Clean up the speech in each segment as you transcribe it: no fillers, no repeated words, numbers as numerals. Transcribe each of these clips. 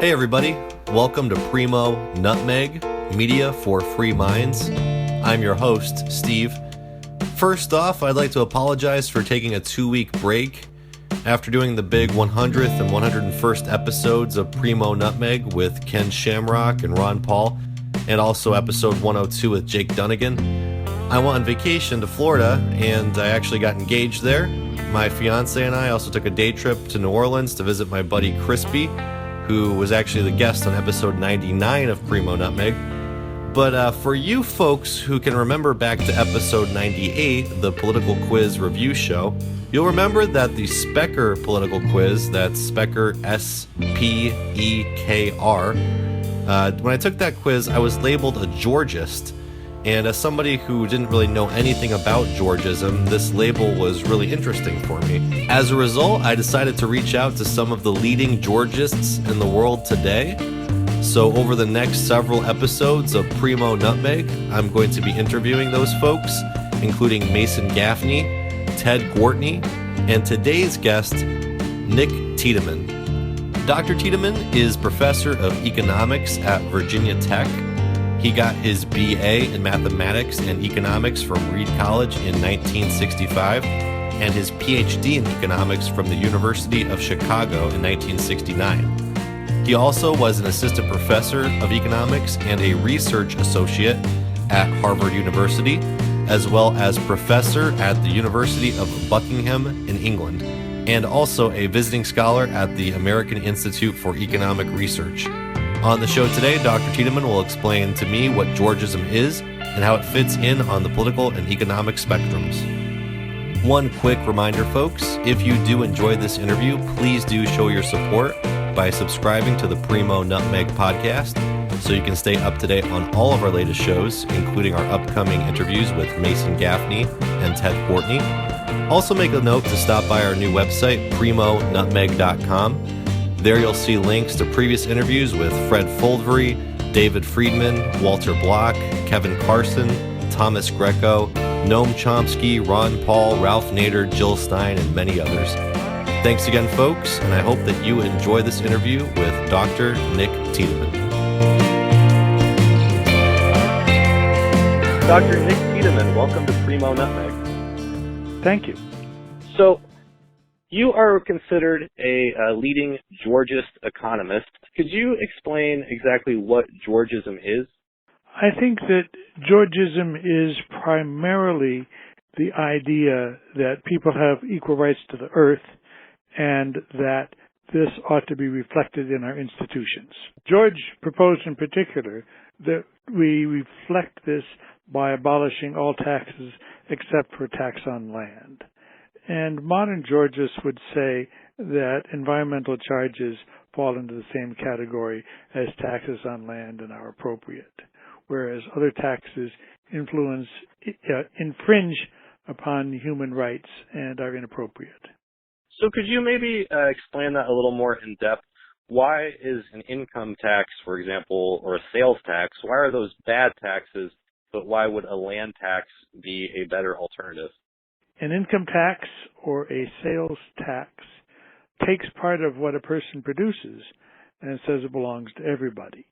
Hey everybody, welcome to Primo, NUTMEG, Media for Free Minds. I'm your host, Steve. First off, I'd like to apologize for taking a 2-week break after doing the big 100th and 101st episodes of Primo NUTMEG with Ken Shamrock and Ron Paul, and also episode 102 with Jake Dunnigan. I went on vacation to Florida, and I actually got engaged there. My fiance and I also took a day trip to New Orleans to visit my buddy Crispy, who was actually the guest on episode 99 of Primo NUTMEG. But for you folks who can remember back to episode 98, the political quiz review show, you'll remember that the Specker political quiz, that's Specker, S-P-E-K-R, when I took that quiz, I was labeled a Georgist. And as somebody who didn't really know anything about Georgism, this label was really interesting for me. As a result, I decided to reach out to some of the leading Georgists in the world today. So over the next several episodes of Primo NUTMEG, I'm going to be interviewing those folks, including Mason Gaffney, Ted Gortney, and today's guest, Nick Tideman. Dr. Tideman is professor of economics at Virginia Tech. He got his BA in mathematics and economics from Reed College in 1965 and his Ph.D. in economics from the University of Chicago in 1969. He also was an assistant professor of economics and a research associate at Harvard University, as well as professor at the University of Buckingham in England, and also a visiting scholar at the American Institute for Economic Research. On the show today, Dr. Tideman will explain to me what Georgism is and how it fits in on the political and economic spectrums. One quick reminder, folks, if you do enjoy this interview, please do show your support by subscribing to the Primo NUTMEG podcast so you can stay up to date on all of our latest shows, including our upcoming interviews with Mason Gaffney and Ted Gortney. Also make a note to stop by our new website, primonutmeg.com. There you'll see links to previous interviews with Fred Foldvery, David Friedman, Walter Block, Kevin Carson, Thomas Greco, Noam Chomsky, Ron Paul, Ralph Nader, Jill Stein, and many others. Thanks again, folks, and I hope that you enjoy this interview with Dr. Nick Tideman. Dr. Nick Tideman, welcome to Primo NUTMEG. Thank you. So, you are considered a leading Georgist economist. Could you explain exactly what Georgism is? I think that Georgism is primarily the idea that people have equal rights to the earth and that this ought to be reflected in our institutions. George proposed in particular that we reflect this by abolishing all taxes except for tax on land. And modern Georgists would say that environmental charges fall into the same category as taxes on land and are appropriate, whereas other taxes infringe upon human rights and are inappropriate. So could you maybe explain that a little more in depth? Why is an income tax, for example, or a sales tax, why are those bad taxes, but why would a land tax be a better alternative? An income tax or a sales tax takes part of what a person produces and says it belongs to everybody.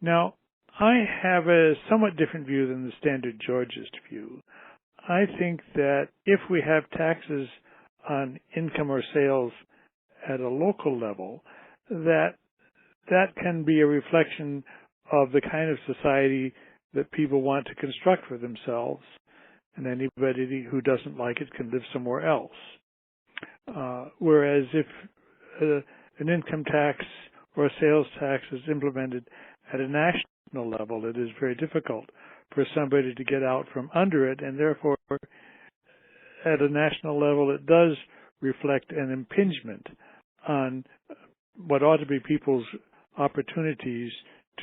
Now, I have a somewhat different view than the standard Georgist view. I think that if we have taxes on income or sales at a local level, that can be a reflection of the kind of society that people want to construct for themselves, and anybody who doesn't like it can live somewhere else. Whereas if an income tax or a sales tax is implemented at a national level, it is very difficult for somebody to get out from under it, and therefore at a national level it does reflect an impingement on what ought to be people's opportunities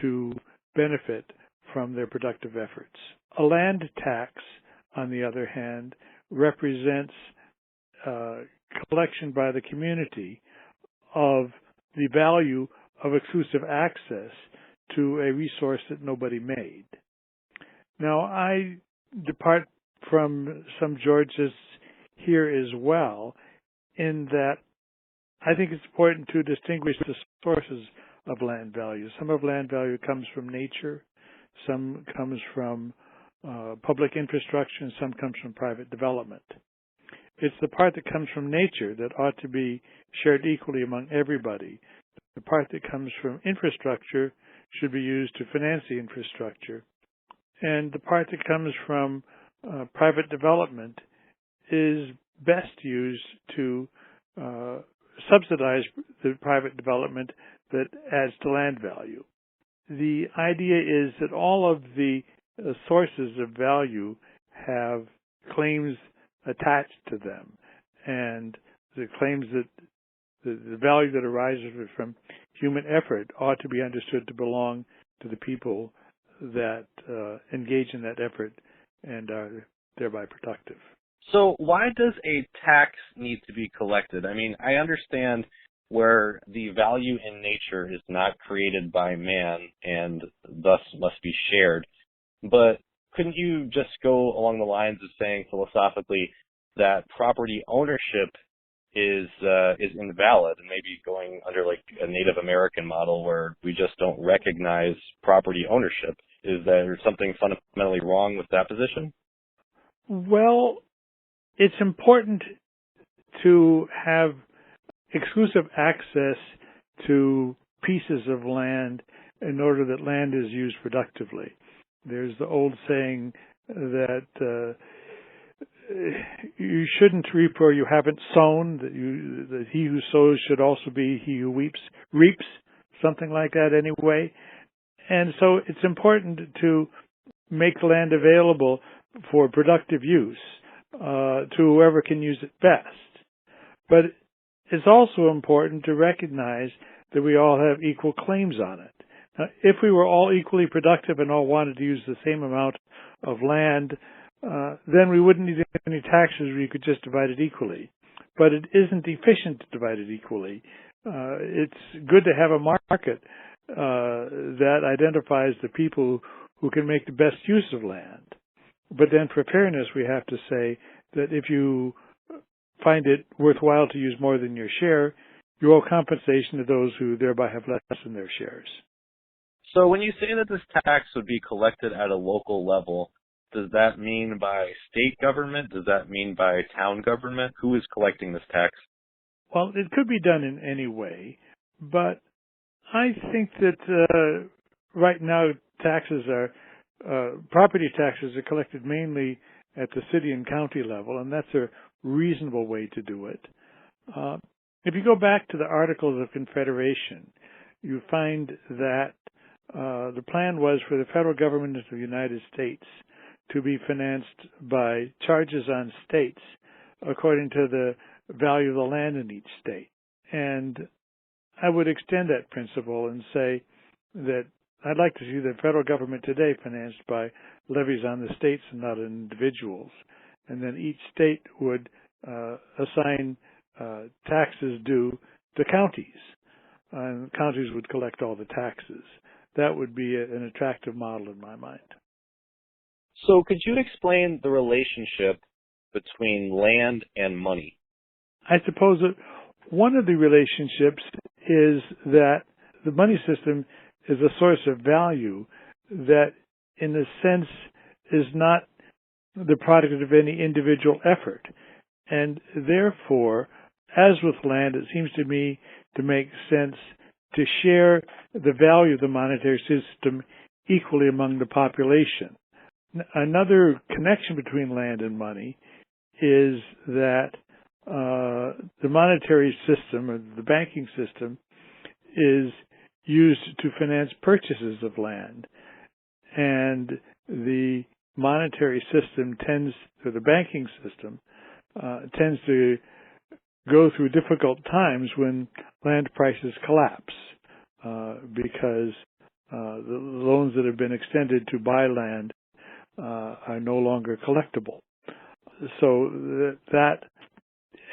to benefit from their productive efforts. A land tax, on the other hand, represents collection by the community of the value of exclusive access to a resource that nobody made. Now, I depart from some Georgists here as well, in that I think it's important to distinguish the sources of land value. Some of land value comes from nature, some comes from public infrastructure, and some comes from private development. It's the part that comes from nature that ought to be shared equally among everybody. The part that comes from infrastructure should be used to finance the infrastructure. And the part that comes from private development is best used to subsidize the private development that adds to land value. The idea is that all of the sources of value have claims attached to them, and the claims that the value that arises from human effort ought to be understood to belong to the people that engage in that effort and are thereby productive. So why does a tax need to be collected? I mean, I understand where the value in nature is not created by man and thus must be shared. But couldn't you just go along the lines of saying philosophically that property ownership is invalid, and maybe going under like a Native American model where we just don't recognize property ownership? Is there something fundamentally wrong with that position? Well, it's important to have exclusive access to pieces of land in order that land is used productively. There's the old saying that you shouldn't reap where you haven't sown, that he who sows should also be he who reaps, something like that anyway. And so it's important to make land available for productive use to whoever can use it best. But it's also important to recognize that we all have equal claims on it. Now, if we were all equally productive and all wanted to use the same amount of land, then we wouldn't need any taxes. We could just divide it equally. But it isn't efficient to divide it equally. It's good to have a market that identifies the people who can make the best use of land. But then for fairness, we have to say that if you find it worthwhile to use more than your share, you owe compensation to those who thereby have less in their shares. So when you say that this tax would be collected at a local level, does that mean by state government? Does that mean by town government? Who is collecting this tax? Well, it could be done in any way, but I think that right now property taxes are collected mainly at the city and county level, and that's a reasonable way to do it. If you go back to the Articles of Confederation, you find that the plan was for the federal government of the United States to be financed by charges on states according to the value of the land in each state. And I would extend that principle and say that I'd like to see the federal government today financed by levies on the states and not on individuals. And then each state would assign taxes due to counties, and counties would collect all the taxes. That would be an attractive model in my mind. So could you explain the relationship between land and money? I suppose that one of the relationships is that the money system is a source of value that, in a sense, is not the product of any individual effort. And therefore, as with land, it seems to me to make sense to share the value of the monetary system equally among the population. Another connection between land and money is that the monetary system, or the banking system, is used to finance purchases of land. And the monetary system the banking system tends to go through difficult times when land prices collapse because the loans that have been extended to buy land are no longer collectible. So that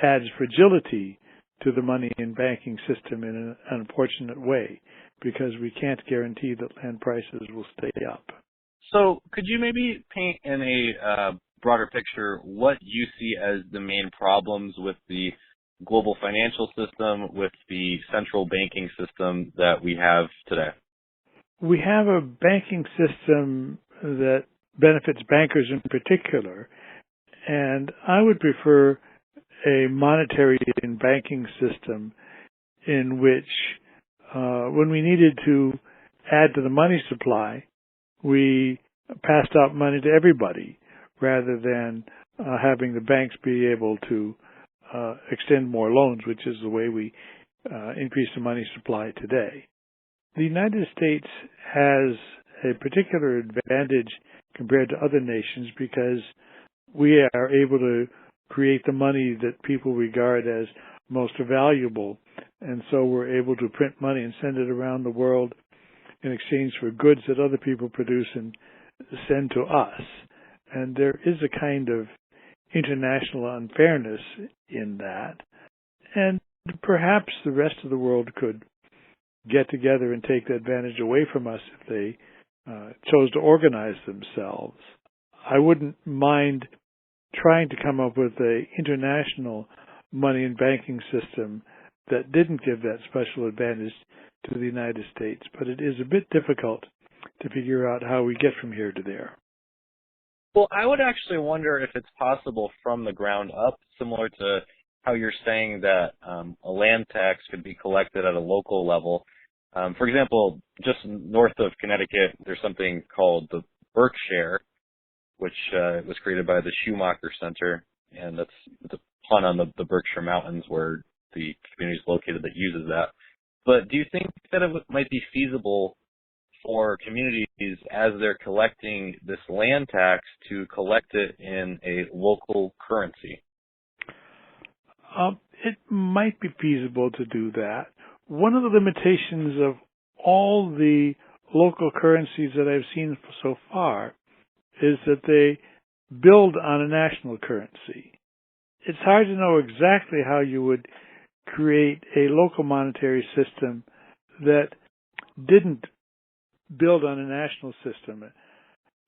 adds fragility to the money and banking system in an unfortunate way, because we can't guarantee that land prices will stay up. So could you maybe paint in a broader picture what you see as the main problems with the global financial system with the central banking system that we have today? We have a banking system that benefits bankers in particular, and I would prefer a monetary and banking system in which when we needed to add to the money supply, we passed out money to everybody rather than having the banks be able to extend more loans, which is the way we increase the money supply today. The United States has a particular advantage compared to other nations because we are able to create the money that people regard as most valuable, and so we're able to print money and send it around the world in exchange for goods that other people produce and send to us. And there is a kind of international unfairness in that, and perhaps the rest of the world could get together and take the advantage away from us if they chose to organize themselves. I wouldn't mind trying to come up with an international money and banking system that didn't give that special advantage to the United States, but it is a bit difficult to figure out how we get from here to there. Well, I would actually wonder if it's possible from the ground up, similar to how you're saying that a land tax could be collected at a local level. For example, just north of Connecticut, there's something called the Berkshire, which was created by the Schumacher Center, and it's a pun on the Berkshire Mountains where the community is located that uses that. But do you think that it might be feasible for communities, as they're collecting this land tax, to collect it in a local currency? It might be feasible to do that. One of the limitations of all the local currencies that I've seen so far is that they build on a national currency. It's hard to know exactly how you would create a local monetary system that didn't build on a national system.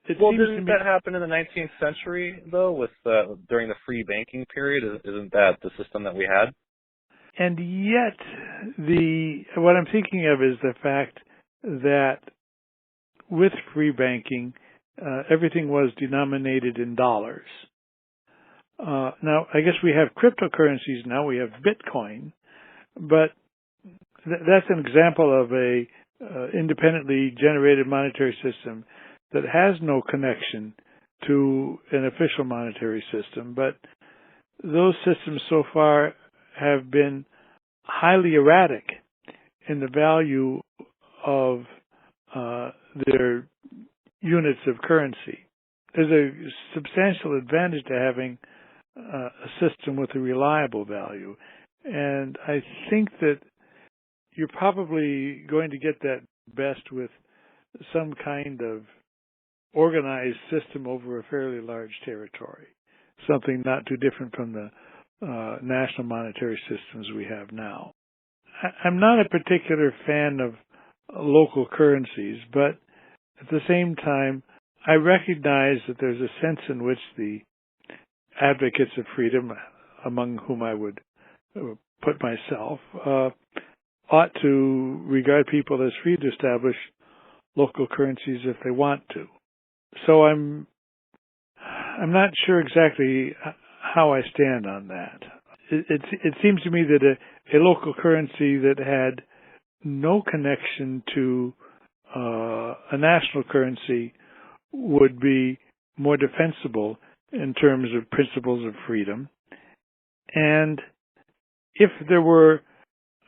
Didn't that happen in the 19th century, though, with during the free banking period? Isn't that the system that we had? And yet, what I'm thinking of is the fact that with free banking, everything was denominated in dollars. Now, I guess we have cryptocurrencies now. We have Bitcoin, but that's an example of a independently generated monetary system that has no connection to an official monetary system. But those systems so far have been highly erratic in the value of their units of currency. There's a substantial advantage to having a system with a reliable value. And I think that you're probably going to get that best with some kind of organized system over a fairly large territory, something not too different from the national monetary systems we have now. I'm not a particular fan of local currencies, but at the same time, I recognize that there's a sense in which the advocates of freedom, among whom I would put myself, ought to regard people as free to establish local currencies if they want to. So I'm not sure exactly how I stand on that. It seems to me that a local currency that had no connection to a national currency would be more defensible in terms of principles of freedom. And if there were,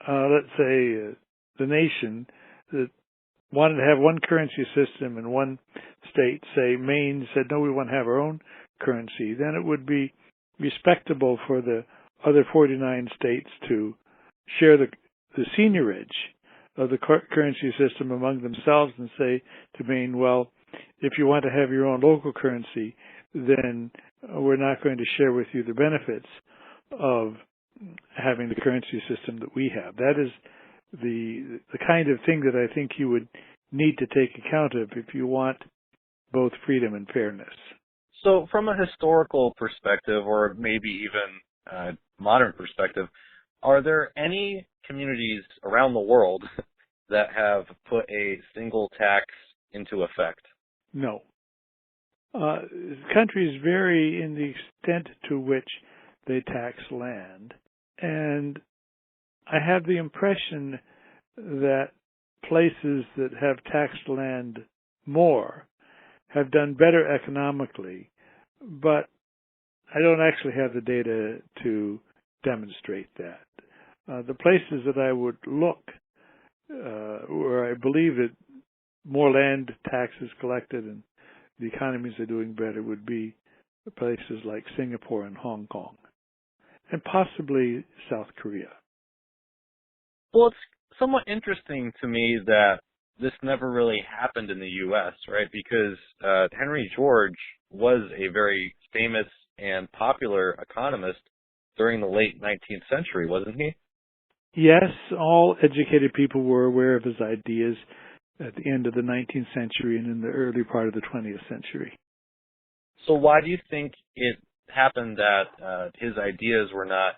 let's say, the nation that wanted to have one currency system in one state, say Maine said, no, we want to have our own currency, then it would be respectable for the other 49 states to share the seigniorage of the currency system among themselves and say to Maine, well, if you want to have your own local currency, then we're not going to share with you the benefits of having the currency system that we have. That is the kind of thing that I think you would need to take account of if you want both freedom and fairness. So from a historical perspective, or maybe even modern perspective, Are there any communities around the world that have put a single tax into effect? No. Countries vary in the extent to which they tax land, and I have the impression that places that have taxed land more have done better economically, but I don't actually have the data to demonstrate that. The places that I would look where I believe that more land tax is collected and the economies are doing better would be places like Singapore and Hong Kong, and possibly South Korea. Well, it's somewhat interesting to me that this never really happened in the U.S., right? Because Henry George was a very famous and popular economist during the late 19th century, wasn't he? Yes, all educated people were aware of his ideas at the end of the 19th century and in the early part of the 20th century. So why do you think it happened that his ideas were not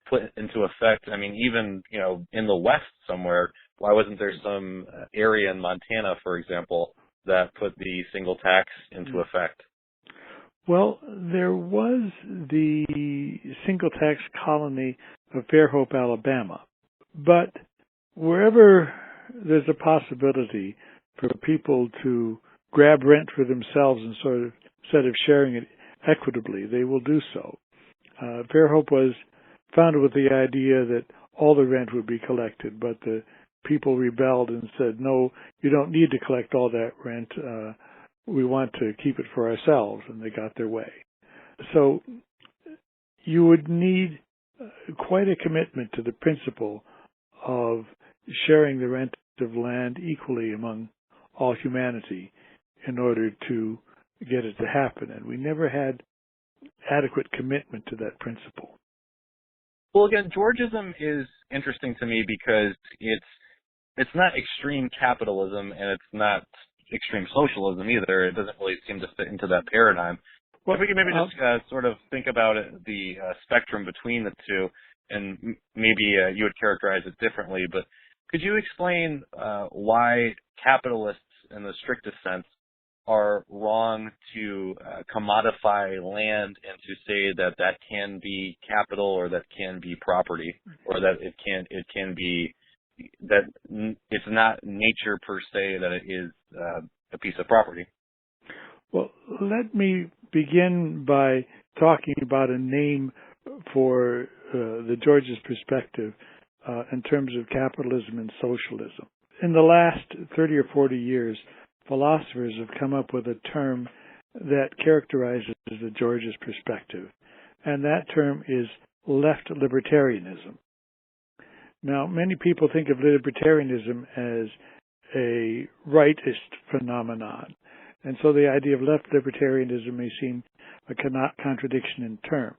put into effect? I mean, even, in the West somewhere, why wasn't there some area in Montana, for example, that put the single tax into effect? Well, there was the single tax colony of Fairhope, Alabama. But wherever there's a possibility for people to grab rent for themselves and instead of sharing it equitably, they will do so. Fairhope was founded with the idea that all the rent would be collected, but the people rebelled and said, no, you don't need to collect all that rent. We want to keep it for ourselves, and they got their way. So you would need quite a commitment to the principle of sharing the rent of land equally among all humanity in order to get it to happen. And we never had adequate commitment to that principle. Well, again, Georgism is interesting to me because it's not extreme capitalism and it's not extreme socialism either. It doesn't really seem to fit into that paradigm. Well, if we could maybe just sort of think about the spectrum between the two, and maybe you would characterize it differently, but could you explain why capitalists in the strictest sense are wrong to commodify land and to say that that can be capital or that can be property, or that it can be that it's not nature per se, that it is a piece of property? Well, let me begin by talking about a name for the Georgist perspective in terms of capitalism and socialism. In the last 30 or 40 years, philosophers have come up with a term that characterizes the Georgist perspective, and that term is left libertarianism. Now, many people think of libertarianism as a rightist phenomenon, and so the idea of left libertarianism may seem a contradiction in terms.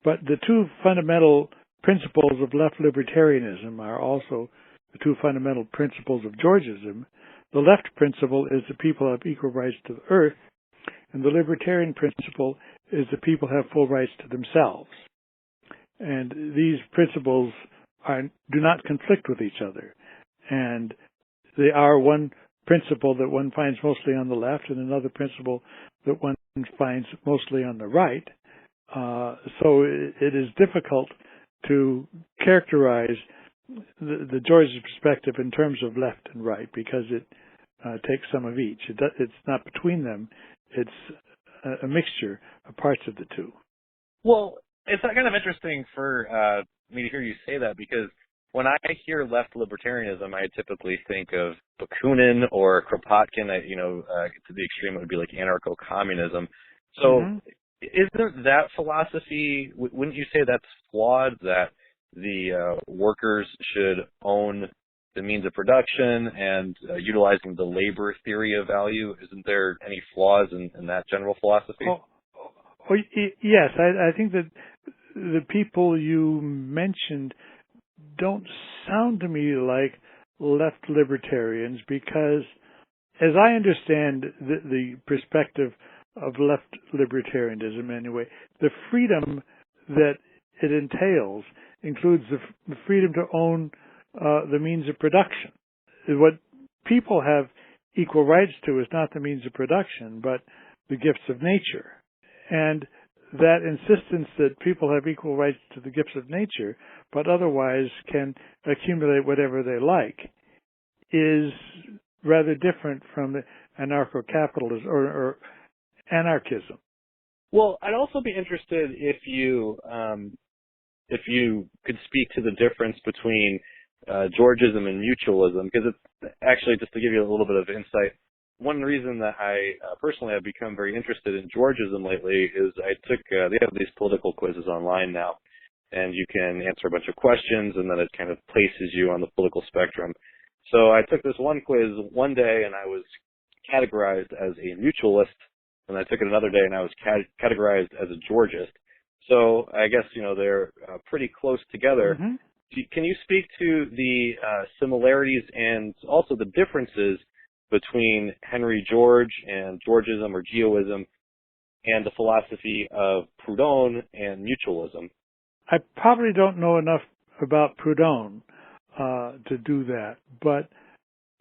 But the two fundamental principles of left libertarianism are also the two fundamental principles of Georgism. The left principle is that people have equal rights to the earth, and the libertarian principle is that people have full rights to themselves. And these principles do not conflict with each other. And they are one principle that one finds mostly on the left and another principle that one finds mostly on the right. So it is difficult to characterize the Georgist perspective in terms of left and right because it takes some of each. It's not between them. It's a mixture of parts of the two. Well, it's kind of interesting for me to hear you say that, because when I hear left libertarianism, I typically think of Bakunin or Kropotkin. To the extreme, it would be like anarcho-communism. So isn't that philosophy, wouldn't you say that's flawed, that the workers should own the means of production and utilizing the labor theory of value? Isn't there any flaws in that general philosophy? Yes, I think that the people you mentioned don't sound to me like left libertarians, because as I understand the perspective of left libertarianism anyway, the freedom that it entails includes the freedom to own the means of production. What people have equal rights to is not the means of production, but the gifts of nature. And that insistence that people have equal rights to the gifts of nature, but otherwise can accumulate whatever they like, is rather different from the anarcho-capitalism or anarchism. Well, I'd also be interested if you could speak to the difference between Georgism and mutualism, because it's actually, just to give you a little bit of insight, one reason that I personally have become very interested in Georgism lately is I took, they have these political quizzes online now, and you can answer a bunch of questions, and then it kind of places you on the political spectrum. So I took this one quiz one day, and I was categorized as a mutualist, and I took it another day, and I was categorized as a Georgist. So I guess, they're pretty close together. Mm-hmm. Can you speak to the similarities and also the differences between Henry George and Georgism or geoism and the philosophy of Proudhon and mutualism? I probably don't know enough about Proudhon to do that, but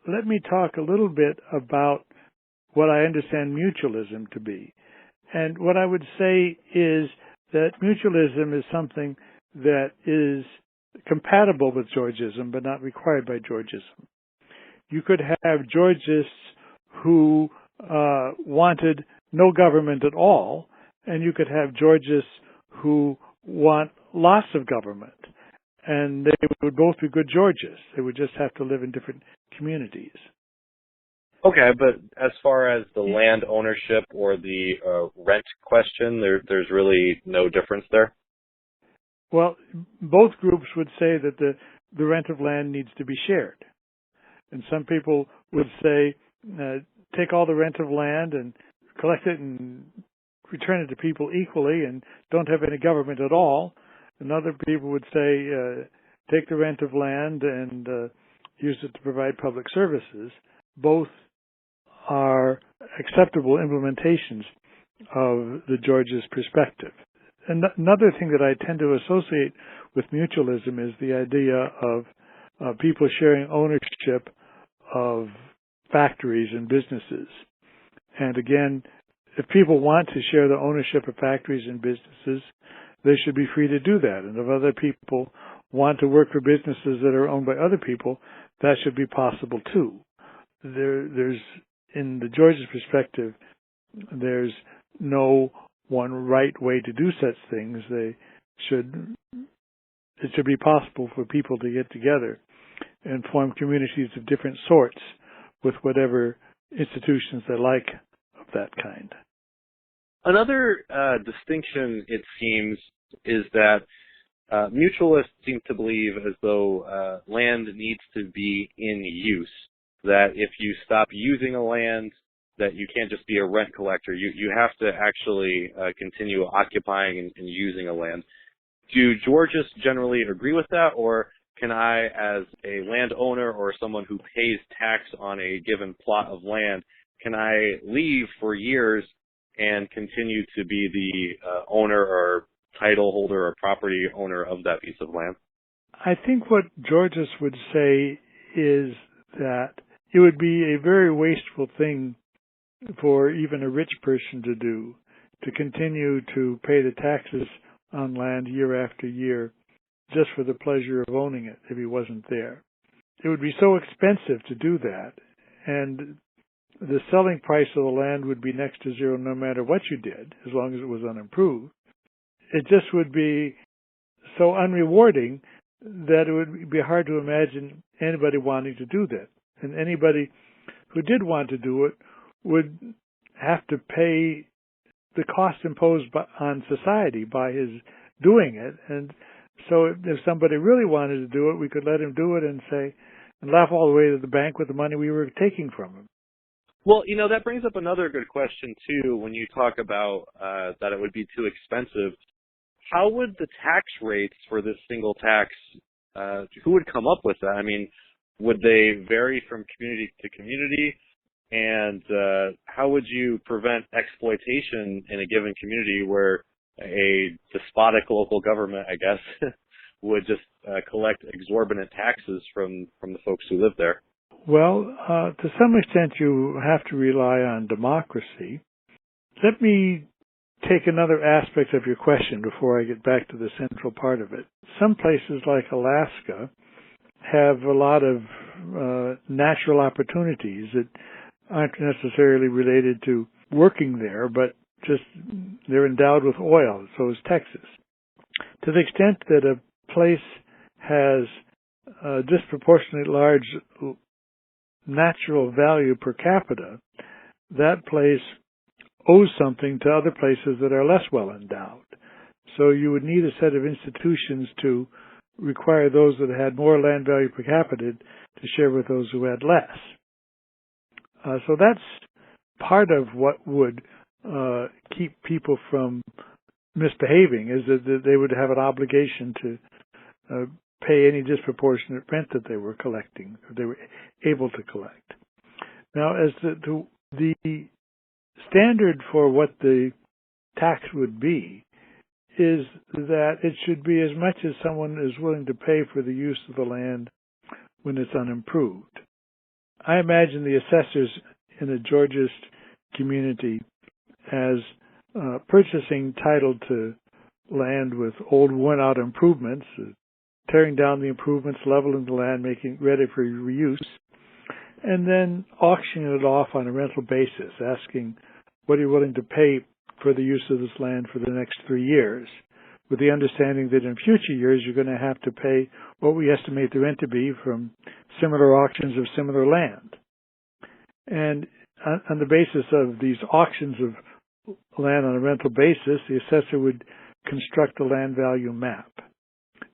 let me talk a little bit about what I understand mutualism to be. And what I would say is that mutualism is something that is compatible with Georgism, but not required by Georgism. You could have Georgists who wanted no government at all, and you could have Georgists who want lots of government, and they would both be good Georgists. They would just have to live in different communities. Okay, but as far as the land ownership or the rent question, there's really no difference there? Well, both groups would say that the rent of land needs to be shared. And some people would say, take all the rent of land and collect it and return it to people equally and don't have any government at all. And other people would say, take the rent of land and use it to provide public services. Both are acceptable implementations of the Georgist perspective. And another thing that I tend to associate with mutualism is the idea of people sharing ownership of factories and businesses. And again, if people want to share the ownership of factories and businesses, they should be free to do that. And if other people want to work for businesses that are owned by other people, that should be possible too. There's, in the Georgist perspective, there's no one right way to do such things. It should be possible for people to get together and form communities of different sorts with whatever institutions they like of that kind. Another distinction, it seems, is that mutualists seem to believe as though land needs to be in use, that if you stop using a land, that you can't just be a rent collector. You have to actually continue occupying and using a land. Do Georgists generally agree with that, or can I, as a landowner or someone who pays tax on a given plot of land, can I leave for years and continue to be the owner or title holder or property owner of that piece of land? I think what Georgists would say is that it would be a very wasteful thing for even a rich person to do, to continue to pay the taxes on land year after year just for the pleasure of owning it if he wasn't there. It would be so expensive to do that, and the selling price of the land would be next to zero no matter what you did, as long as it was unimproved. It just would be so unrewarding that it would be hard to imagine anybody wanting to do that. And anybody who did want to do it would have to pay the cost imposed on society by his doing it. And so if somebody really wanted to do it, we could let him do it and laugh all the way to the bank with the money we were taking from him. Well, that brings up another good question, too, when you talk about that it would be too expensive. How would the tax rates for this single tax, who would come up with that? I mean, would they vary from community to community? And how would you prevent exploitation in a given community where a despotic local government, I guess, would just collect exorbitant taxes from the folks who live there. Well, to some extent you have to rely on democracy. Let me take another aspect of your question before I get back to the central part of it. Some places like Alaska have a lot of natural opportunities that aren't necessarily related to working there, but just they're endowed with oil. So is Texas. To the extent that a place has a disproportionately large natural value per capita, that place owes something to other places that are less well endowed. So you would need a set of institutions to require those that had more land value per capita to share with those who had less. So that's part of what would keep people from misbehaving, is that they would have an obligation to pay any disproportionate rent that they were collecting, or they were able to collect. Now, as the standard for what the tax would be is that it should be as much as someone is willing to pay for the use of the land when it's unimproved. I imagine the assessors in a Georgist community as purchasing title to land with old worn-out improvements, tearing down the improvements, leveling the land, making it ready for reuse, and then auctioning it off on a rental basis, asking what are you willing to pay for the use of this land for the next 3 years, with the understanding that in future years you're going to have to pay what we estimate the rent to be from similar auctions of similar land. And on the basis of these auctions of land on a rental basis, the assessor would construct a land value map.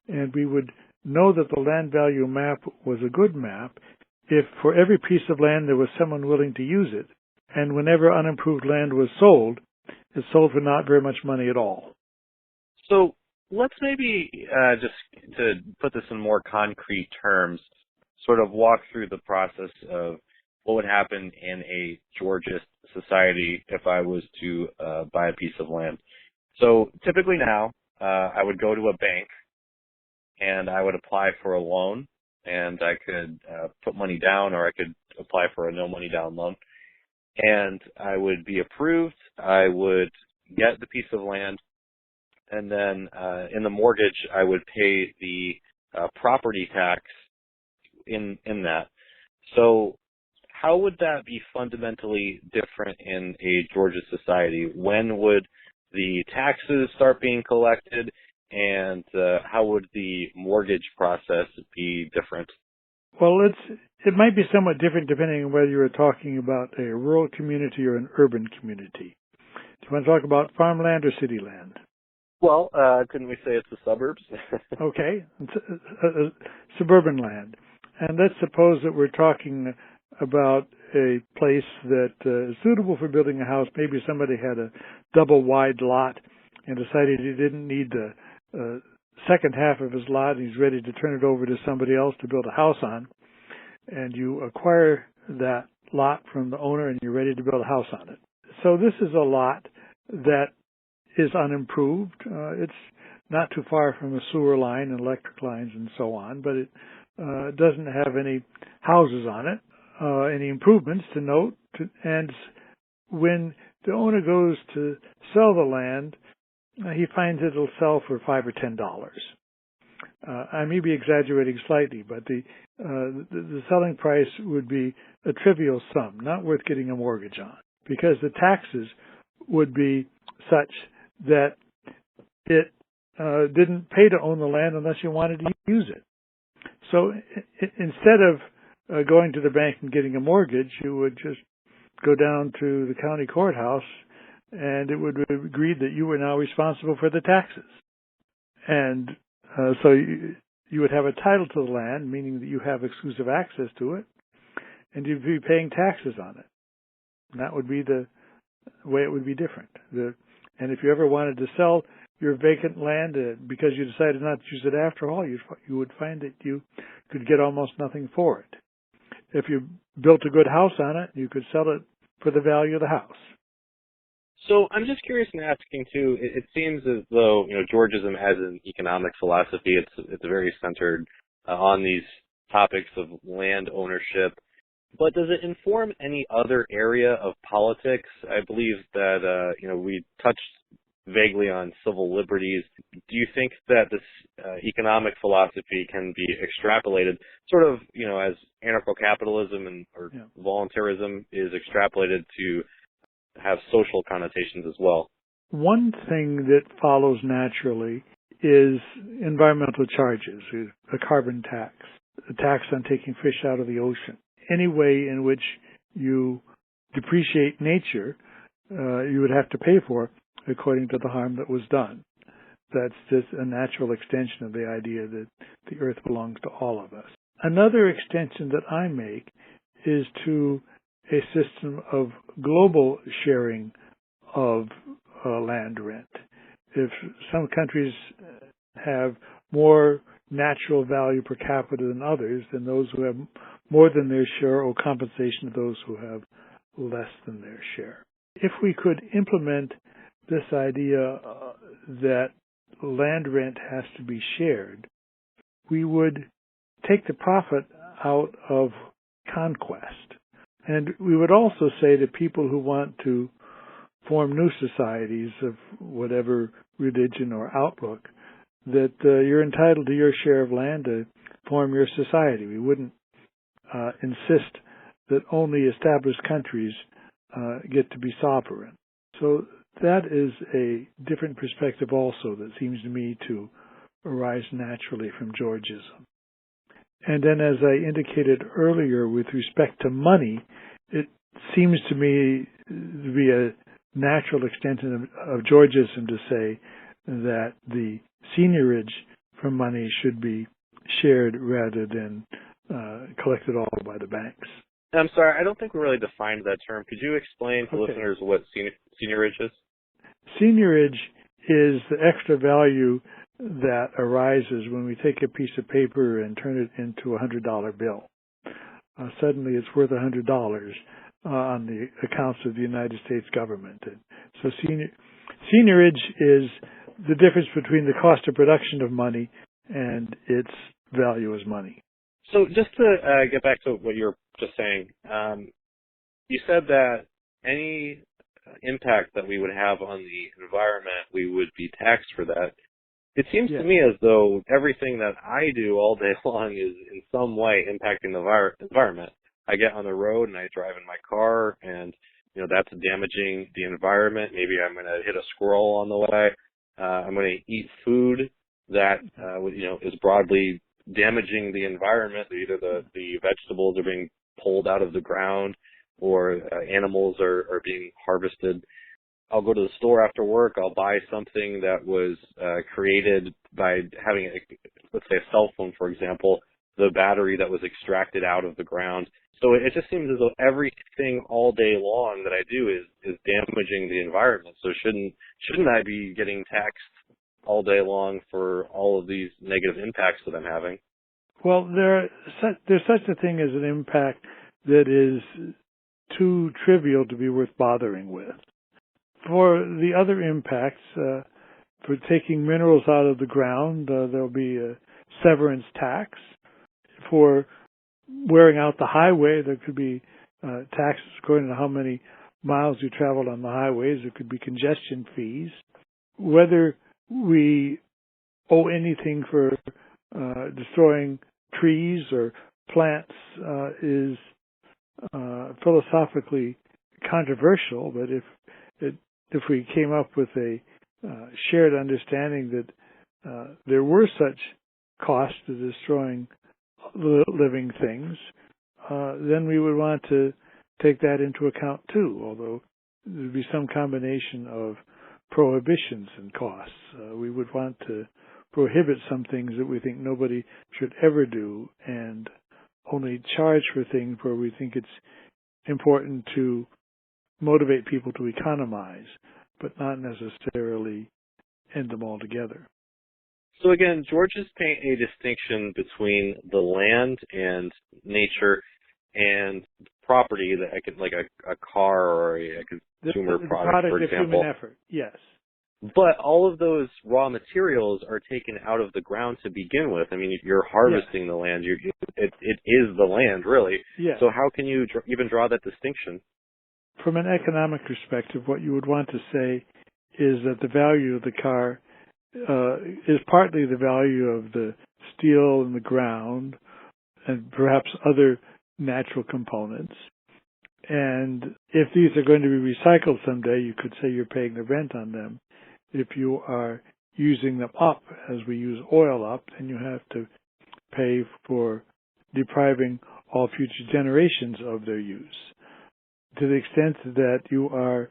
And we would know that the land value map was a good map if for every piece of land there was someone willing to use it, and whenever unimproved land was sold, it sold for not very much money at all. So let's maybe just to put this in more concrete terms, sort of walk through the process of what would happen in a Georgist society if I was to buy a piece of land. So typically now, I would go to a bank and I would apply for a loan, and I could put money down, or I could apply for a no money down loan. And I would be approved. I would get the piece of land, and then in the mortgage, I would pay the property tax in that. So how would that be fundamentally different in a Georgia society? When would the taxes start being collected, and how would the mortgage process be different? Well, it might be somewhat different depending on whether you're talking about a rural community or an urban community. Do you want to talk about farmland or city land? Well, couldn't we say it's the suburbs? Okay, it's suburban land. And let's suppose that we're talking about a place that is suitable for building a house. Maybe somebody had a double wide lot and decided he didn't need the second half of his lot, and he's ready to turn it over to somebody else to build a house on. And you acquire that lot from the owner, and you're ready to build a house on it. So this is a lot that is unimproved. It's not too far from a sewer line and electric lines and so on, but it doesn't have any houses on it, any improvements to note. And when the owner goes to sell the land, he finds it'll sell for $5 or $10. I may be exaggerating slightly, but the selling price would be a trivial sum, not worth getting a mortgage on, because the taxes would be such that it didn't pay to own the land unless you wanted to use it. So instead of going to the bank and getting a mortgage, you would just go down to the county courthouse, and it would be agreed that you were now responsible for the taxes. And so you would have a title to the land, meaning that you have exclusive access to it, and you'd be paying taxes on it. And that would be the way it would be different. And if you ever wanted to sell your vacant land because you decided not to use it after all, you would find that you could get almost nothing for it. If you built a good house on it, you could sell it for the value of the house. So I'm just curious in asking too. It seems as though Georgism as an economic philosophy, it's very centered on these topics of land ownership. But does it inform any other area of politics? I believe that we touched vaguely on civil liberties. Do you think that this economic philosophy can be extrapolated, sort of as anarcho-capitalism or voluntarism is extrapolated to have social connotations as well? One thing that follows naturally is environmental charges, a carbon tax, a tax on taking fish out of the ocean. Any way in which you depreciate nature, you would have to pay for according to the harm that was done. That's just a natural extension of the idea that the earth belongs to all of us. Another extension that I make is to a system of global sharing of land rent. If some countries have more natural value per capita than others, then those who have more than their share owe compensation to those who have less than their share. If we could implement this idea that land rent has to be shared, we would take the profit out of conquest. And we would also say to people who want to form new societies of whatever religion or outlook that you're entitled to your share of land to form your society. We wouldn't insist that only established countries get to be sovereign. So that is a different perspective also that seems to me to arise naturally from Georgism. And then, as I indicated earlier, with respect to money, it seems to me to be a natural extension of Georgism to say that the seigniorage from money should be shared rather than collected all by the banks. I'm sorry, I don't think we really defined that term. Could you explain to listeners what seigniorage is? Seigniorage is the extra value that arises when we take a piece of paper and turn it into a $100 bill. Suddenly it's worth $100 on the accounts of the United States government. So seigniorage is the difference between the cost of production of money and its value as money. So just to get back to what you were just saying, you said that any impact that we would have on the environment, we would be taxed for that. It seems to me as though everything that I do all day long is in some way impacting the environment. I get on the road and I drive in my car and, that's damaging the environment. Maybe I'm going to hit a squirrel on the way. I'm going to eat food that, is broadly damaging the environment. Either the vegetables are being pulled out of the ground or animals are being harvested. I'll go to the store after work. I'll buy something that was created by having, let's say, a cell phone, for example, the battery that was extracted out of the ground. So it just seems as though everything all day long that I do is damaging the environment. So shouldn't I be getting taxed all day long for all of these negative impacts that I'm having? Well, there's such a thing as an impact that is too trivial to be worth bothering with. For the other impacts, for taking minerals out of the ground, there'll be a severance tax. For wearing out the highway, there could be taxes according to how many miles you traveled on the highways. There could be congestion fees. Whether we owe anything for destroying trees or plants is philosophically controversial, but if we came up with a shared understanding that there were such costs to destroying living things, then we would want to take that into account too, although there would be some combination of prohibitions and costs. We would want to prohibit some things that we think nobody should ever do and only charge for things where we think it's important to motivate people to economize, but not necessarily end them altogether. So again, Georgists paint a distinction between the land and nature and property that I could, like a car or I could consumer the product, product for of example. human effort, yes. But all of those raw materials are taken out of the ground to begin with. I mean, if you're harvesting the land, it is the land, really. Yes. So how can you even draw that distinction? From an economic perspective, what you would want to say is that the value of the car is partly the value of the steel in the ground and perhaps other natural components. And if these are going to be recycled someday, you could say you're paying the rent on them. If you are using them up, as we use oil up, then you have to pay for depriving all future generations of their use. To the extent that you are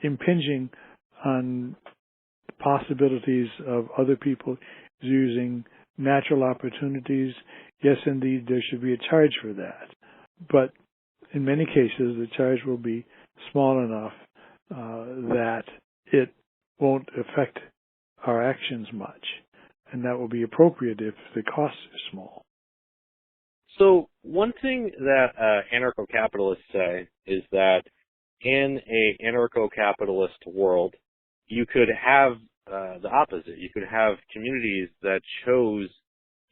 impinging on possibilities of other people using natural opportunities, yes, indeed, there should be a charge for that. But in many cases, the charge will be small enough that it won't affect our actions much, and that will be appropriate if the costs are small. So one thing that anarcho-capitalists say is that in an anarcho-capitalist world, you could have the opposite. You could have communities that chose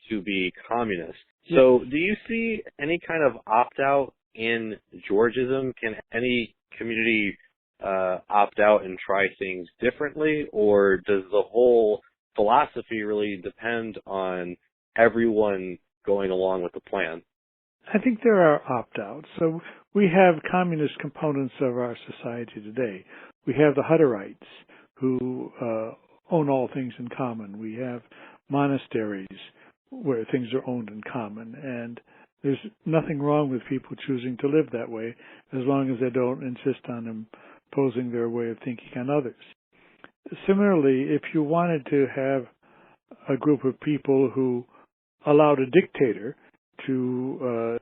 to be communist. Yes. So do you see any kind of opt-out in Georgism? Can any community opt out and try things differently, or does the whole philosophy really depend on everyone going along with the plan? I think there are opt-outs. So we have communist components of our society today. We have the Hutterites who own all things in common. We have monasteries where things are owned in common, and there's nothing wrong with people choosing to live that way as long as they don't insist on imposing their way of thinking on others. Similarly, if you wanted to have a group of people who allowed a dictator to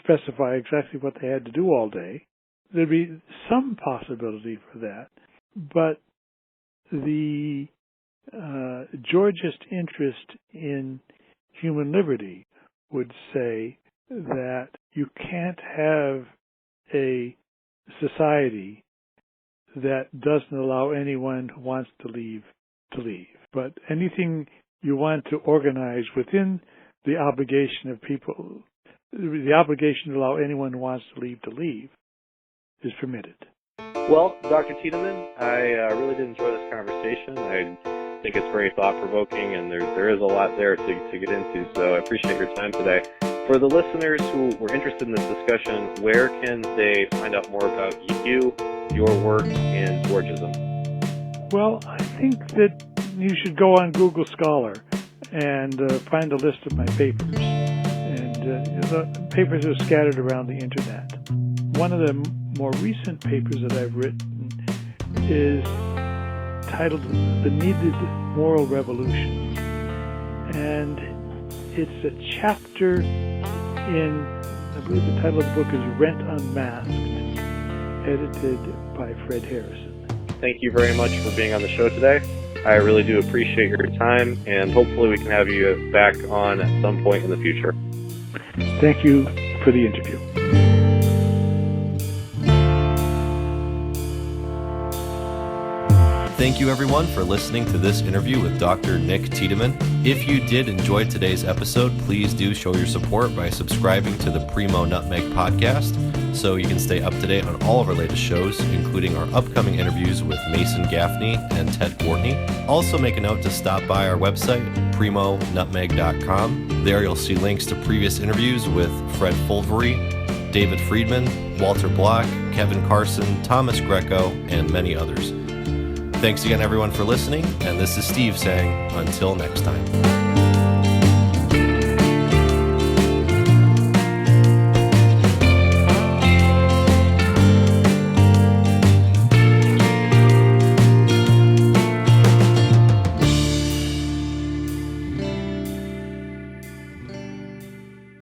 specify exactly what they had to do all day, there'd be some possibility for that. But the Georgist interest in human liberty would say that you can't have a society that doesn't allow anyone who wants to leave to leave. But anything you want to organize within the obligation of people, the obligation to allow anyone who wants to leave is permitted. Well, Dr. Tideman, I really did enjoy this conversation. I think it's very thought-provoking, and there is a lot there to get into, so I appreciate your time today. For the listeners who were interested in this discussion, where can they find out more about you, your work, and Georgism? Well, I think that you should go on Google Scholar and find a list of my papers. And the papers are scattered around the internet. One of the more recent papers that I've written is titled The Needed Moral Revolution. And it's a chapter in, I believe the title of the book is Rent Unmasked, edited by Fred Harrison. Thank you very much for being on the show today. I really do appreciate your time, and hopefully we can have you back on at some point in the future. Thank you for the interview. Thank you, everyone, for listening to this interview with Dr. Nick Tideman. If you did enjoy today's episode, please do show your support by subscribing to the Primo NUTMEG podcast so you can stay up to date on all of our latest shows, including our upcoming interviews with Mason Gaffney and Ted Courtney. Also make a note to stop by our website, primonutmeg.com. There you'll see links to previous interviews with Fred Fulvery, David Friedman, Walter Block, Kevin Carson, Thomas Greco, and many others. Thanks again, everyone, for listening, and this is Steve saying, until next time.